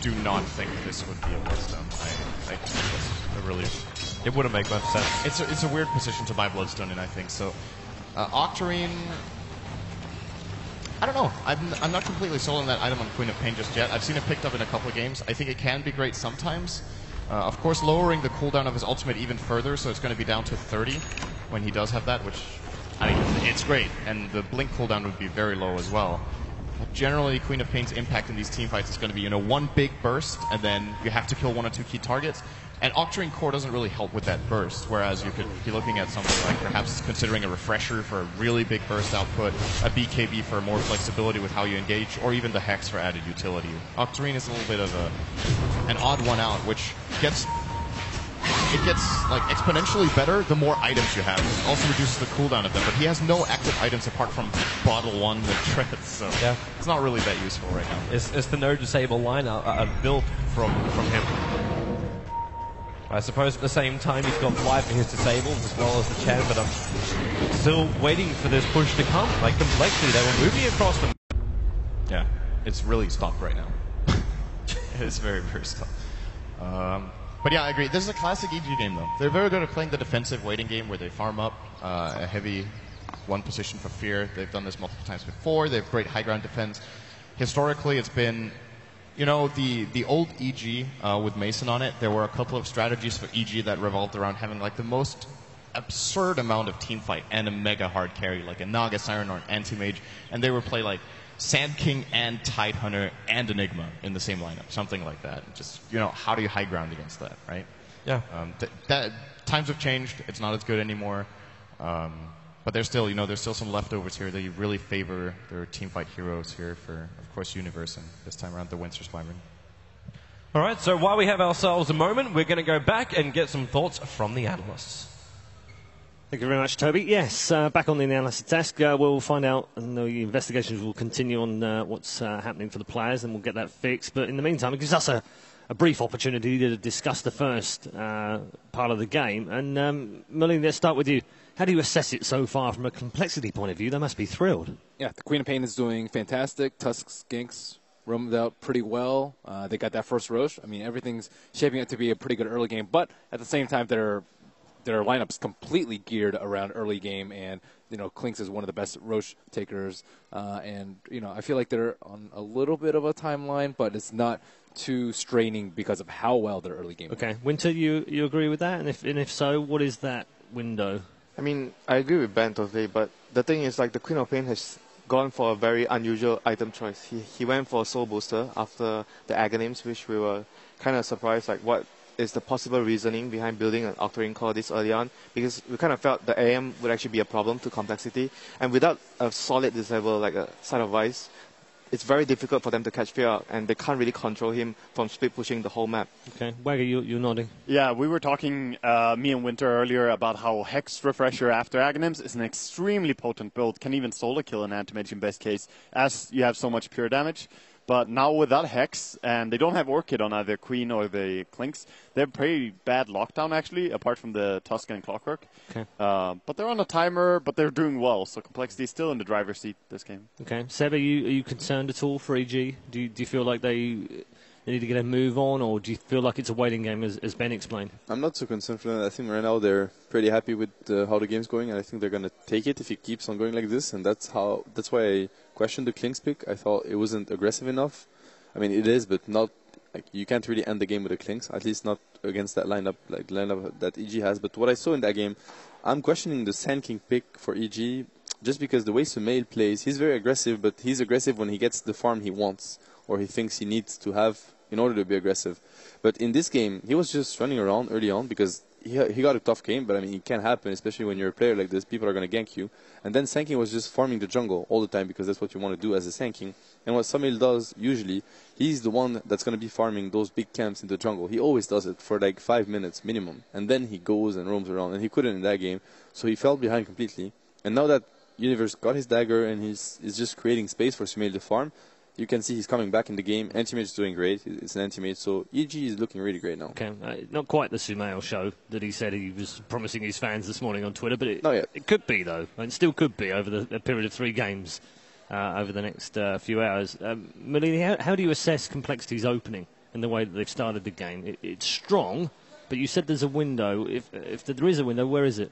do not think this would be a Bloodstone. I think it's a really... It wouldn't make much sense. It's a weird position to buy Bloodstone in, I think. So, Octarine... I don't know. I'm not completely sold on that item on Queen of Pain just yet. I've seen it picked up in a couple of games. I think it can be great sometimes. Of course, lowering the cooldown of his ultimate even further, so it's going to be down to 30 when he does have that, which, I mean, it's great. And the blink cooldown would be very low as well. But generally, Queen of Pain's impact in these team fights is going to be, one big burst, and then you have to kill 1 or 2 key targets. And Octarine Core doesn't really help with that burst, whereas you could be looking at something like perhaps considering a Refresher for a really big burst output, a BKB for more flexibility with how you engage, or even the Hex for added utility. Octarine is a little bit of an odd one out, which gets like exponentially better the more items you have. It also reduces the cooldown of them, but he has no active items apart from Bottle 1 and Treads, so yeah. It's not really that useful right now. It's the no disable line built from him. I suppose at the same time he's got fly for his disables as well as the Chen, but I'm still waiting for this push to come. Like Complexity, they were moving across them. Yeah, it's really stopped right now. It's very, very stopped. But yeah, I agree. This is a classic EG game, though. They're very good at playing the defensive waiting game where they farm up a heavy one position for fear. They've done this multiple times before. They have great high ground defense. Historically, it's been... the old EG with Mason on it, there were a couple of strategies for EG that revolved around having like the most absurd amount of team fight and a mega hard carry, like a Naga, Siren, or an Anti-Mage, and they would play like Sand King and Tidehunter and Enigma in the same lineup, something like that. Just, how do you high ground against that, right? Yeah. Times have changed. It's not as good anymore. But there's still, there's still some leftovers here that you really favor their teamfight heroes here for, of course, Universe and this time around the Windsor Wyvern. All right, so while we have ourselves a moment, we're going to go back and get some thoughts from the analysts. Thank you very much, Toby. Yes, back on the analysis desk, we'll find out, and the investigations will continue on what's happening for the players, and we'll get that fixed. But in the meantime, it gives us a brief opportunity to discuss the first part of the game. And Merlin, let's start with you. How do you assess it so far from a complexity point of view? They must be thrilled. Yeah, the Queen of Pain is doing fantastic. Tusk Skinks roamed out pretty well. They got that first Roche. I mean, everything's shaping up to be a pretty good early game. But at the same time, their lineup's completely geared around early game. And, Klinks is one of the best Roche takers. And, I feel like they're on a little bit of a timeline, but it's not too straining because of how well their early game Okay. Winter, you agree with that? And if so, what is that window? I mean, I agree with Ben totally, but the thing is, like, the Queen of Pain has gone for a very unusual item choice. He went for Soul Booster after the Aghanim's, which we were kind of surprised, like, what is the possible reasoning behind building an Octarine Core this early on, because we kind of felt the AM would actually be a problem to complexity, and without a solid disable, like a Side of Vice, it's very difficult for them to catch Fear, and they can't really control him from split pushing the whole map. Okay, Wagger, you're nodding. Yeah, we were talking, me and Winter earlier, about how Hex Refresher after Aghanims is an extremely potent build, can even solo kill an Anti-Mage in best case, as you have so much pure damage. But now without Hex, and they don't have Orchid on either Queen or the Klinks, they have pretty bad lockdown, actually, apart from the Tusk and Clockwork. Okay. But they're on a timer, but they're doing well, so Complexity is still in the driver's seat this game. Okay. Seb, are you concerned at all for EG? Do you feel like they need to get a move on, or do you feel like it's a waiting game, as Ben explained? I'm not so concerned for them. I think right now they're pretty happy with how the game's going, and I think they're going to take it if it keeps on going like this, and that's why I questioned the Klinks pick. I thought it wasn't aggressive enough. I mean, it is, but not... Like, you can't really end the game with a Klinks, at least not against that lineup that EG has. But what I saw in that game, I'm questioning the Sand King pick for EG, just because the way Sumail plays, he's very aggressive, but he's aggressive when he gets the farm he wants, or he thinks he needs to have in order to be aggressive. But in this game, he was just running around early on because he got a tough game, but I mean, it can happen, especially when you're a player like this. People are going to gank you. And then Sand King was just farming the jungle all the time because that's what you want to do as a Sand King. And what Sumail does, usually, he's the one that's going to be farming those big camps in the jungle. He always does it for like 5 minutes minimum. And then he goes and roams around, and he couldn't in that game. So he fell behind completely. And now that Universe got his dagger and he's just creating space for Sumail to farm, you can see he's coming back in the game. Anti-Mage is doing great. It's an Anti-Mage, so EG is looking really great now. Okay, not quite the Sumail show that he said he was promising his fans this morning on Twitter, but it could be, though. It still could be over the period of 3 games over the next few hours. Melini, how do you assess Complexity's opening? in the way that they've started the game. It's strong, but you said there's a window. If there is a window, where is it?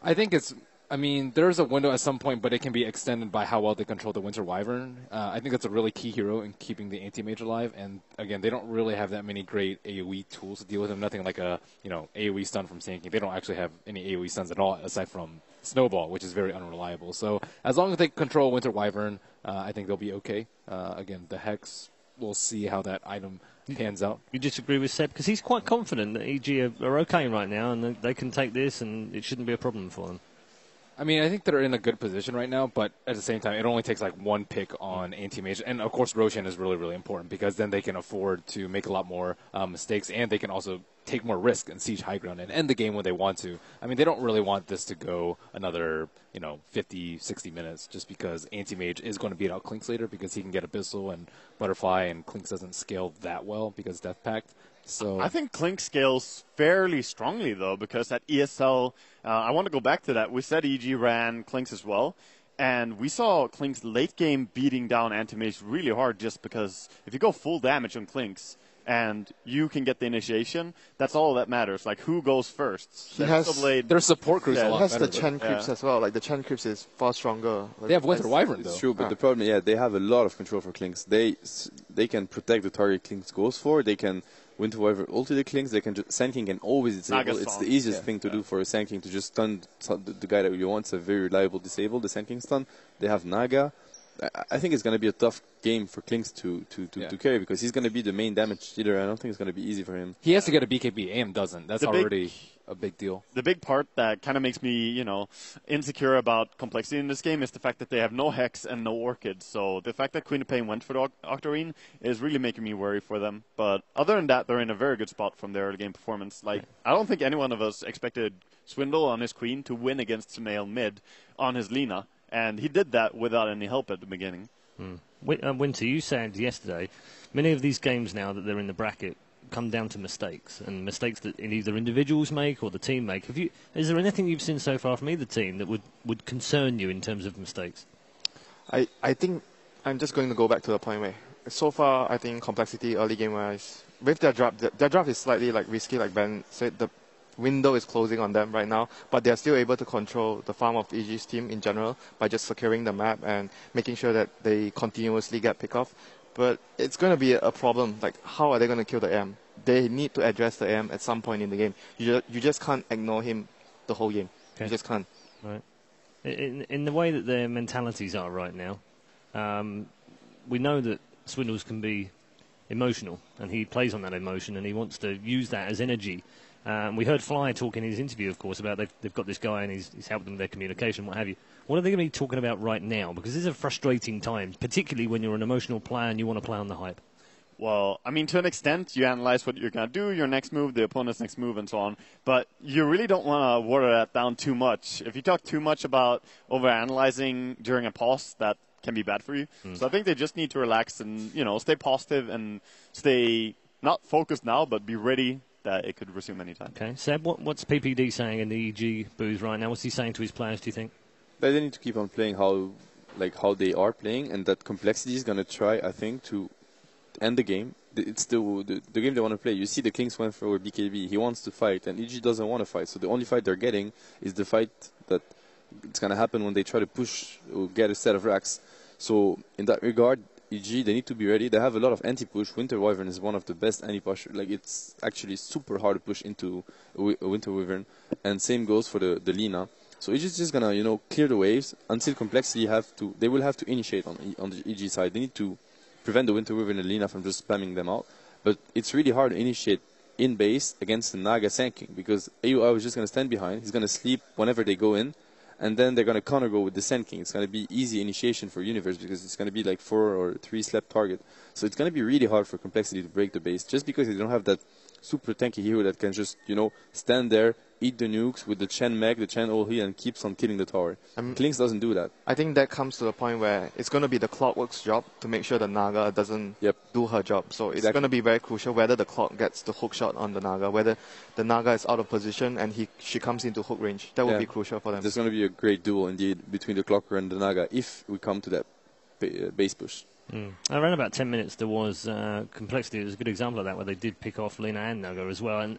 I think there's a window at some point, but it can be extended by how well they control the Winter Wyvern. I think that's a really key hero in keeping the anti-mage alive. And again, they don't really have that many great AoE tools to deal with them. Nothing like a AoE stun from Sand King. They don't actually have any AoE stuns at all, aside from Snowball, which is very unreliable. So as long as they control Winter Wyvern, I think they'll be okay. Again, the Hex, we'll see how that item pans out. You disagree with Seb? Because he's quite confident that EG are okay right now and they can take this and it shouldn't be a problem for them. I mean, I think they're in a good position right now, but at the same time, it only takes like one pick on anti-mage. And, of course, Roshan is really, really important because then they can afford to make a lot more mistakes, and they can also take more risk and siege high ground and end the game when they want to. I mean, they don't really want this to go another, 50, 60 minutes just because anti-mage is going to beat out Klinks later because he can get Abyssal and Butterfly, and Klinks doesn't scale that well because Death Pact. So I think Clink scales fairly strongly, though, because at ESL, I want to go back to that. We said EG ran Clinks as well, and we saw Clinks late game beating down Anti-Mage really hard just because if you go full damage on Clinks and you can get the initiation, that's all that matters. Like, who goes first? Their support crew's a lot has better. the Chen creeps as well. Like, the Chen creeps is far stronger. They have Winter Wyvern, though. It's true, but the problem, they have a lot of control for Klinks. They can protect the target Klinks goes for. They can Winter Wyvern ulti the Klinks. They can Sand King can always disable. It's the easiest thing to do for a Sand King to just stun the guy that you want. It's a very reliable disable, the Sand King stun. They have Naga. I think it's going to be a tough game for Klinks to carry because he's going to be the main damage dealer. I don't think it's going to be easy for him. He has to get a BKB. AM doesn't. That's already a big deal. The big part that kind of makes me, insecure about complexity in this game is the fact that they have no Hex and no Orchid. So the fact that Queen of Pain went for the Octarine is really making me worry for them. But other than that, they're in a very good spot from their early game performance. Like, I don't think any one of us expected Swindle on his Queen to win against Sumail mid on his Lina. And he did that without any help at the beginning. Winter, you said yesterday, many of these games now that they're in the bracket come down to mistakes, and mistakes that either individuals make or the team make. Is there anything you've seen so far from either team that would concern you in terms of mistakes? I think I'm just going to go back to the point where, so far, I think complexity early game-wise, with their draft is slightly risky, like Ben said. The window is closing on them right now, but they're still able to control the farm of EG's team in general by just securing the map and making sure that they continuously get pick off. But it's going to be a problem. Like, how are they going to kill the AM? They need to address the AM at some point in the game. You just can't ignore him the whole game. Okay. You just can't. Right. In the way that their mentalities are right now, we know that Swindles can be emotional, and he plays on that emotion, and he wants to use that as energy. We heard Fly talk in his interview, of course, about they've got this guy and he's helped them with their communication, what have you. What are they going to be talking about right now? Because this is a frustrating time, particularly when you're an emotional player and you want to play on the hype. Well, I mean, to an extent, you analyze what you're going to do, your next move, the opponent's next move, and so on. But you really don't want to water that down too much. If you talk too much about overanalyzing during a pause, that can be bad for you. So I think they just need to relax and, stay positive and stay not focused now, but be ready that it could resume anytime. Okay, Seb, what's PPD saying in the EG booth right now? What's he saying to his players, do you think? They need to keep on playing how they are playing, and that complexity is going to try, I think, to end the game. It's the game they want to play. You see the Kings went for BKB. He wants to fight, and EG doesn't want to fight. So the only fight they're getting is the fight that it's going to happen when they try to push or get a set of racks. So in that regard, EG, they need to be ready. They have a lot of anti-push. Winter Wyvern is one of the best anti-push. Like, it's actually super hard to push into a Winter Wyvern. And same goes for the Lina. So EG is just going to, clear the waves until complexity they will have to initiate on the EG side. They need to prevent the Winter Wyvern and Lina from just spamming them out. But it's really hard to initiate in base against the Naga Sand King because AUI is just going to stand behind. He's going to sleep whenever they go in. And then they're going to counter go with the Sand King. It's going to be easy initiation for Universe because it's going to be like 4 or 3 slept target. So it's going to be really hard for Complexity to break the base just because they don't have that super tanky hero that can just, stand there, eat the nukes with the Chen Mech, the Chen Olhi, and keeps on killing the tower. Klinks doesn't do that. I think that comes to the point where it's going to be the Clockwork's job to make sure the Naga doesn't do her job. So it's going to be very crucial whether the Clock gets the hook shot on the Naga, whether the Naga is out of position and she comes into hook range. That would be crucial for them. There's going to be a great duel indeed between the Clocker and the Naga if we come to that base push. Around about 10 minutes, there was Complexity. It was a good example of that, where they did pick off Lina and Naga as well. And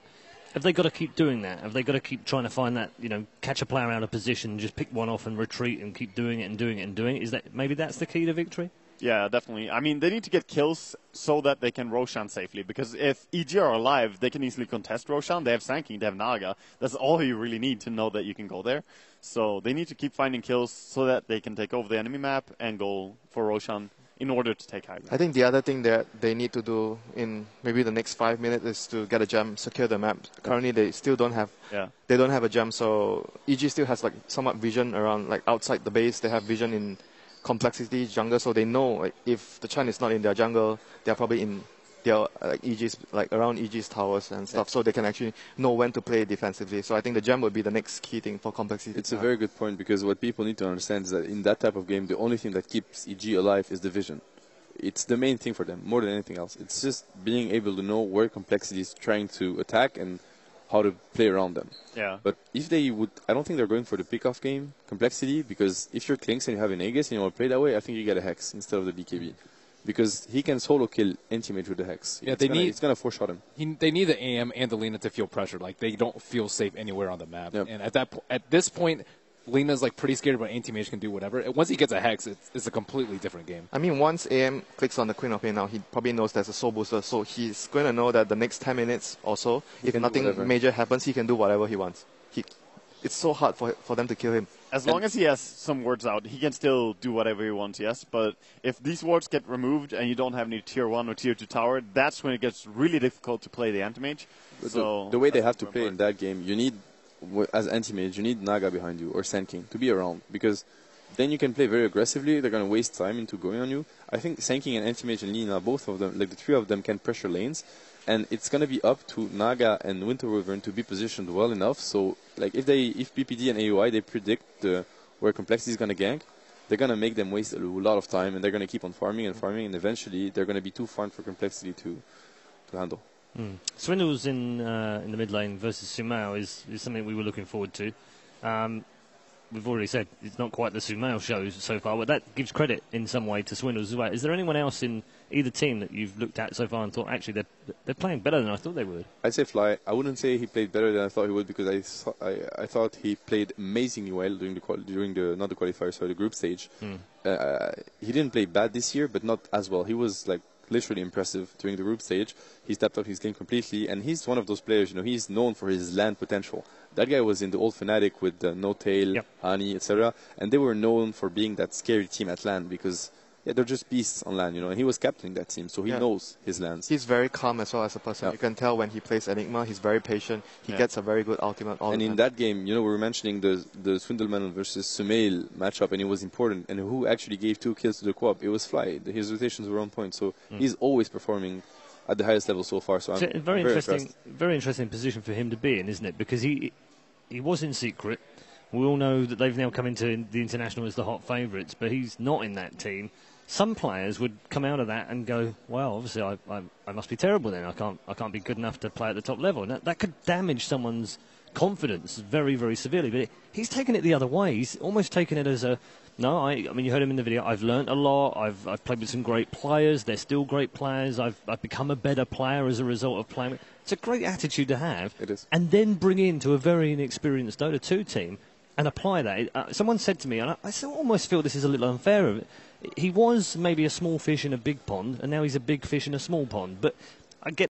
have they got to keep doing that? Have they got to keep trying to find that, catch a player out of position, just pick one off and retreat and keep doing it and doing it and doing it? Is that maybe that's the key to victory? Yeah, definitely. I mean, they need to get kills so that they can Roshan safely. Because if EG are alive, they can easily contest Roshan. They have Sanking, they have Naga. That's all you really need to know that you can go there. So they need to keep finding kills so that they can take over the enemy map and go for Roshan in order to take high ground. I think the other thing that they need to do in maybe the next 5 minutes is to get a gem, secure the map. Currently, they still don't have. Yeah. They don't have a gem, so EG still has like somewhat vision around, like outside the base. They have vision in Complexity jungle, so they know like if the Chan is not in their jungle, they're probably in their EG's, like around EG's towers and stuff, so they can actually know when to play defensively. So I think the gem would be the next key thing for Complexity. It's a very good point, because what people need to understand is that in that type of game, the only thing that keeps EG alive is the vision. It's the main thing for them, more than anything else. It's just being able to know where Complexity is trying to attack and how to play around them. Yeah. But if they would, I don't think they're going for the pick-off game, Complexity, because if you're Klinks and you have an Aegis and you want to play that way, I think you get a Hex instead of the BKB. Because he can solo kill Anti-Mage with the Hex. Yeah, it's going to four-shot him. They need the AM and the Lina to feel pressure. Like, they don't feel safe anywhere on the map. Yep. And at this point, Lina's like pretty scared, but Anti-Mage can do whatever. And once he gets a Hex, it's a completely different game. I mean, once AM clicks on the Queen of Pain now, he probably knows there's a soul booster, so he's going to know that the next 10 minutes or so, if nothing major happens, he can do whatever he wants. It's so hard for them to kill him. As long as he has some wards out, he can still do whatever he wants, yes. But if these wards get removed and you don't have any tier 1 or tier 2 tower, that's when it gets really difficult to play the Anti-Mage. So the way they have to play in that game, you need, as Anti-Mage, you need Naga behind you or Sand King to be around, because then you can play very aggressively. They're going to waste time into going on you. I think Sand King and Anti-Mage and Lina, both of them, like the three of them, can pressure lanes. And it's going to be up to Naga and Winter Wyvern to be positioned well enough. So, like, if BPD and AUI, they predict where Complexity is going to gank, they're going to make them waste a lot of time, and they're going to keep on farming, and eventually they're going to be too farmed for Complexity to handle. Swindles in the mid lane versus Sumao is something we were looking forward to. We've already said it's not quite the Sumao show so far, but that gives credit in some way to Swindles as well. Is there anyone else in either team that you've looked at so far and thought, actually, they're playing better than I thought they would? I'd say Fly. I wouldn't say he played better than I thought he would, because I thought he played amazingly well during the group stage. He didn't play bad this year, but not as well. He was like literally impressive during the group stage. He stepped up his game completely, and he's one of those players, he's known for his land potential. That guy was in the old Fnatic with No Tail, Hani, etc., and they were known for being that scary team at land, because they're just beasts on land, and he was captaining that team, so he knows his lands. He's very calm as well as a person. You can tell when he plays Enigma, he's very patient. He gets a very good ultimate all the time. And in that game, we were mentioning the Swindleman versus Sumail matchup, and it was important. And who actually gave 2 kills to the co-op? It was Fly. His rotations were on point, so he's always performing at the highest level so far. So I'm very interesting position for him to be in, isn't it? Because he was in secret. We all know that they've now come into the international as the hot favourites, but he's not in that team. Some players would come out of that and go, well, obviously I must be terrible then. I can't be good enough to play at the top level. And that could damage someone's confidence very, very severely. But he's taken it the other way. He's almost taken it as I mean, you heard him in the video. I've learnt a lot. I've played with some great players. They're still great players. I've become a better player as a result of playing. It's a great attitude to have. It is. And then bring into a very inexperienced Dota 2 team and apply that. Someone said to me, and I almost feel this is a little unfair of it, he was maybe a small fish in a big pond, and now he's a big fish in a small pond. But I get